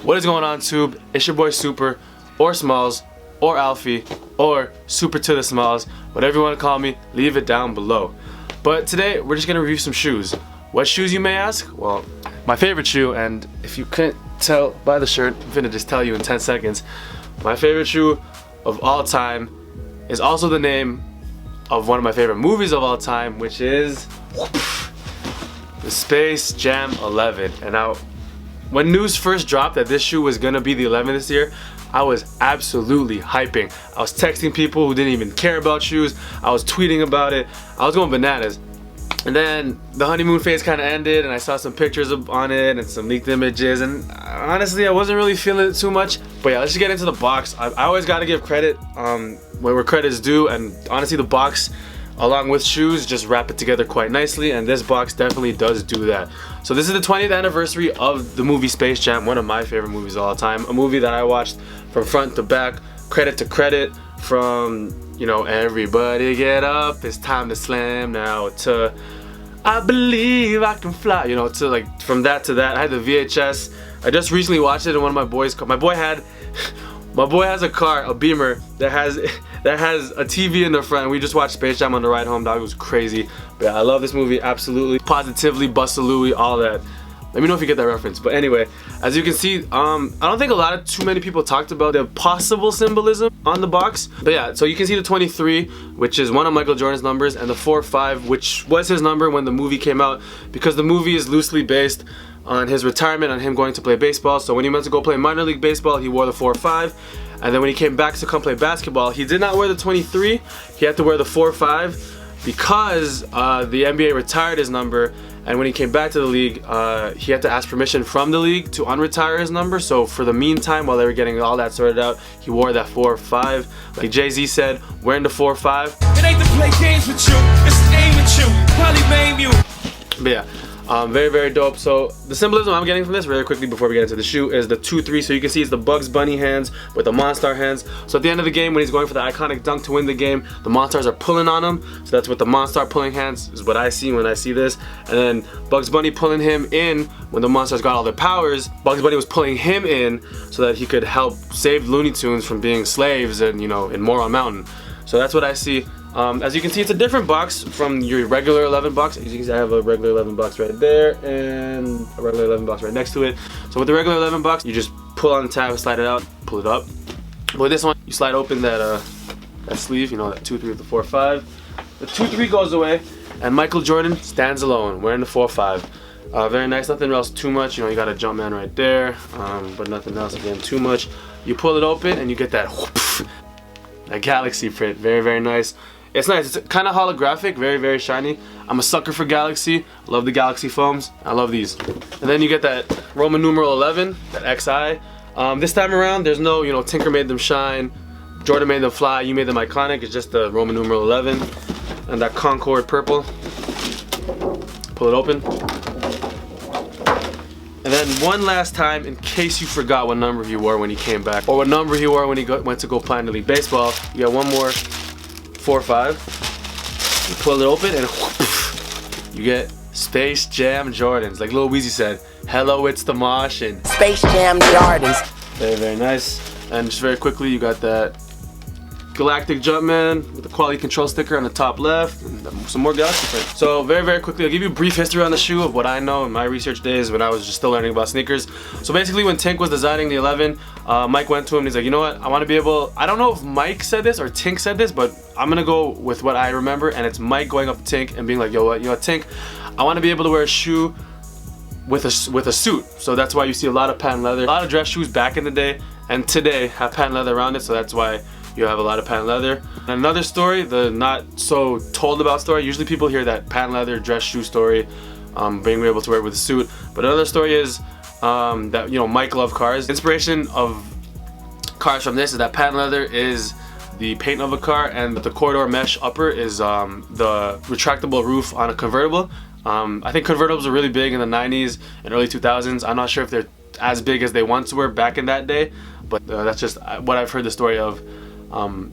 What is going on, Tube? It's your boy Super, or Smalls, or Alfie, or Super to the Smalls. Whatever you want to call me, leave it down below. But today, we're just going to review some shoes. What shoes, you may ask? Well, my favorite shoe, and if you couldn't tell by the shirt, I'm gonna just tell you in 10 seconds. My favorite shoe of all time is also the name of one of my favorite movies of all time, which is the Space Jam 11. And now, when news first dropped that this shoe was gonna be the 11 this year, I was absolutely hyping. I was texting people who didn't even care about shoes. I was tweeting about it. I was going bananas. And then the honeymoon phase kind of ended, and I saw some pictures on it and some leaked images, and honestly I wasn't really feeling it too much. But yeah, let's just get into the box. I always got to give credit where credit is due, and honestly the box along with shoes just wrap it together quite nicely, and this box definitely does do that. So this is the 20th anniversary of the movie Space Jam, one of my favorite movies of all time, a movie that I watched from front to back, credit to credit, from, you know, everybody get up, it's time to slam now, to I believe I can fly, you know, to like from that to that. I had the VHS. I just recently watched it in one of my boys' car. My boy has a car, a Beamer, that has a TV in the front, and we just watched Space Jam on the ride home. Dog, it was crazy. But yeah, I love this movie, absolutely. Positively, Busta Louie, all that. Let me know if you get that reference. But anyway, as you can see, I don't think too many people talked about the possible symbolism on the box. But yeah, so you can see the 23, which is one of Michael Jordan's numbers, and the 4-5, which was his number when the movie came out, because the movie is loosely based on his retirement, on him going to play baseball. So when he went to go play minor league baseball, he wore the 4-5. And then when he came back to come play basketball, he did not wear the 23. He had to wear the 4-5 because the NBA retired his number. And when he came back to the league, he had to ask permission from the league to unretire his number. So for the meantime, while they were getting all that sorted out, he wore that 4-5. Like Jay-Z said, wearing the 4-5. It ain't to play games with you, it's to aim at you, probably maim you. But yeah, very, very dope. So the symbolism I'm getting from this, really quickly before we get into the shoe, is the 2-3. So you can see it's the Bugs Bunny hands with the Monstar hands. So at the end of the game, when he's going for the iconic dunk to win the game, the Monstars are pulling on him. So that's what the Monstar pulling hands is, what I see when I see this. And then Bugs Bunny pulling him in when the Monstars got all their powers. Bugs Bunny was pulling him in so that he could help save Looney Tunes from being slaves and, you know, in Moron Mountain. So that's what I see. As you can see, it's a different box from your regular 11 box. As you can see, I have a regular 11 box right there and a regular 11 box right next to it. So with the regular 11 box, you just pull on the tab, slide it out, pull it up. But with this one, you slide open that sleeve, you know, that 2-3 with the 4-5. The 2-3 goes away, and Michael Jordan stands alone, wearing the 4-5. Very nice, nothing else too much. You know, you got a Jumpman right there, but nothing else again too much. You pull it open, and you get that Galaxy print. Very, very nice. It's nice. It's kind of holographic, very, very shiny. I'm a sucker for Galaxy. Love the Galaxy foams. I love these. And then you get that Roman numeral 11, that XI. This time around, there's no, you know, Tinker made them shine, Jordan made them fly, you made them iconic. It's just the Roman numeral 11 and that Concord purple. Pull it open. And then one last time, in case you forgot what number he wore when he came back, or what number he wore when he went to go play in the league baseball, you got one more 4-5. You pull it open and you get Space Jam Jordans. Like Lil Weezy said, hello, it's the Martian. Space Jam Jordans. Very, very nice. And just very quickly, you got that Galactic Jumpman with the quality control sticker on the top left, and some more Galaxy print. So very, very quickly, I'll give you a brief history on the shoe of what I know in my research days when I was just still learning about sneakers. So basically, when Tink was designing the 11, Mike went to him and he's like, you know what, I want to be able, I don't know if Mike said this or Tink said this, but I'm gonna go with what I remember, and it's Mike going up to Tink and being like, yo, what, you know, Tink, I want to be able to wear a shoe with a suit. So that's why you see a lot of patent leather. A lot of dress shoes back in the day and today have patent leather around it, so that's why you have a lot of patent leather. And another story, the not so told about story, usually people hear that patent leather dress shoe story, being able to wear it with a suit. But another story is that, you know, Mike loved cars. Inspiration of cars from this is that patent leather is the paint of a car, and the corridor mesh upper is the retractable roof on a convertible. I think convertibles were really big in the 90s and early 2000s. I'm not sure if they're as big as they once were back in that day, but that's just what I've heard the story of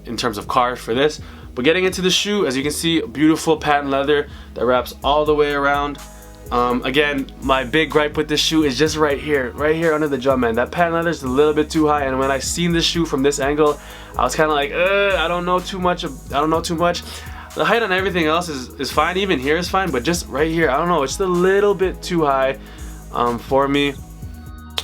in terms of car for this. But getting into the shoe, as you can see, beautiful patent leather that wraps all the way around. Again, my big gripe with this shoe is just right here under the Jumpman. That patent leather is a little bit too high, and when I seen this shoe from this angle, I was kind of like, I don't know too much. The height on everything else is fine, even here is fine, but just right here, I don't know, it's just a little bit too high for me.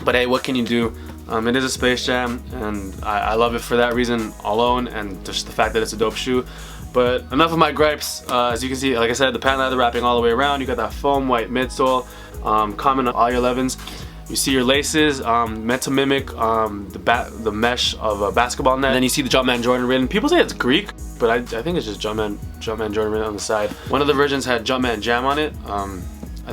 But hey, what can you do? It is a Space Jam, and I love it for that reason alone, and just the fact that it's a dope shoe. But enough of my gripes. As you can see, like I said, the patent leather wrapping all the way around. You got that foam white midsole, common on all your 11s. You see your laces, meant to mimic the mesh of a basketball net. And then you see the Jumpman Jordan written. People say it's Greek, but I think it's just Jumpman Jordan written on the side. One of the versions had Jumpman Jam on it.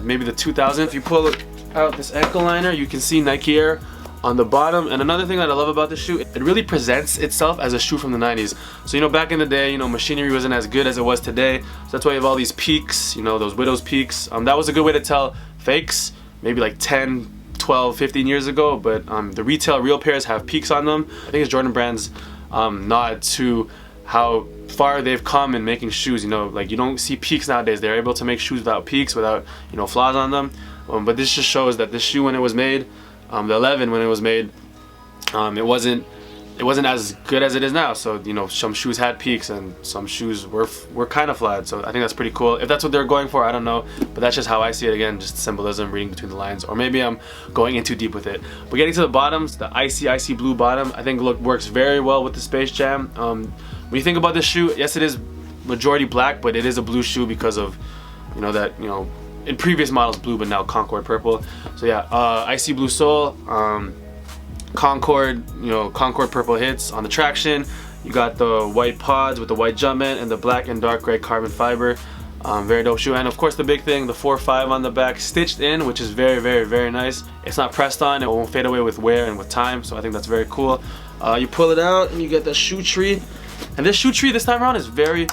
Maybe the 2000. If you pull out this ankle liner, you can see Nike Air on the bottom. And another thing that I love about this shoe, it really presents itself as a shoe from the 90s. So, you know, back in the day, you know, machinery wasn't as good as it was today. So that's why you have all these peaks, you know, those widow's peaks. That was a good way to tell fakes, maybe like 10, 12, 15 years ago. But the retail real pairs have peaks on them. I think it's Jordan Brand's nod to how far they've come in making shoes. You know, like, you don't see peaks nowadays. They're able to make shoes without peaks, without, you know, flaws on them. But this just shows that this shoe, when it was made, the 11 when it was made, it wasn't as good as it is now. So, you know, some shoes had peaks and some shoes were kind of flat. So I think that's pretty cool. If that's what they're going for, I don't know, but that's just how I see it. Again, just symbolism, reading between the lines, or maybe I'm going in too deep with it. But getting to the bottoms, the icy blue bottom, I think works very well with the Space Jam. When you think about this shoe, yes, it is majority black, but it is a blue shoe because of, you know, that, you know, in previous models blue, but now Concord purple. So yeah, icy blue sole, Concord, you know, Concord purple hits on the traction. You got the white pods with the white Jumpman and the black and dark gray carbon fiber. Very dope shoe. And of course the big thing, the 4.5 on the back, stitched in, which is very nice. It's not pressed on, it won't fade away with wear and with time, so I think that's very cool. You pull it out and you get the shoe tree. And this shoe tree this time around is very,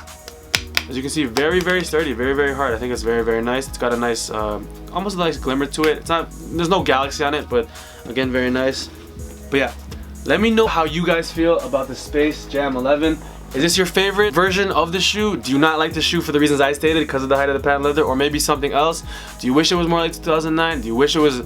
as you can see, very sturdy, very hard. I think it's very nice. It's got a nice, almost a nice glimmer to it. It's not, there's no galaxy on it, but again, very nice. But yeah, let me know how you guys feel about the Space Jam 11. Is this your favorite version of the shoe? Do you not like the shoe for the reasons I stated, because of the height of the patent leather, or maybe something else? Do you wish it was more like 2009? Do you wish it was,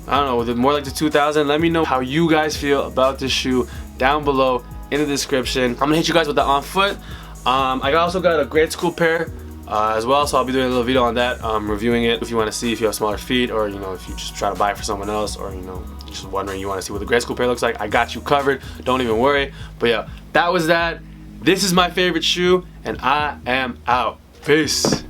I don't know, more like the 2000? Let me know how you guys feel about this shoe down below in the description. I'm gonna hit you guys with the on foot. I also got a grade school pair as well, so I'll be doing a little video on that, reviewing it. If you want to see if you have smaller feet, or, you know, if you just try to buy it for someone else, or, you know, just wondering, you want to see what the grade school pair looks like, I got you covered. Don't even worry. But yeah, that was that. This is my favorite shoe, and I am out. Peace.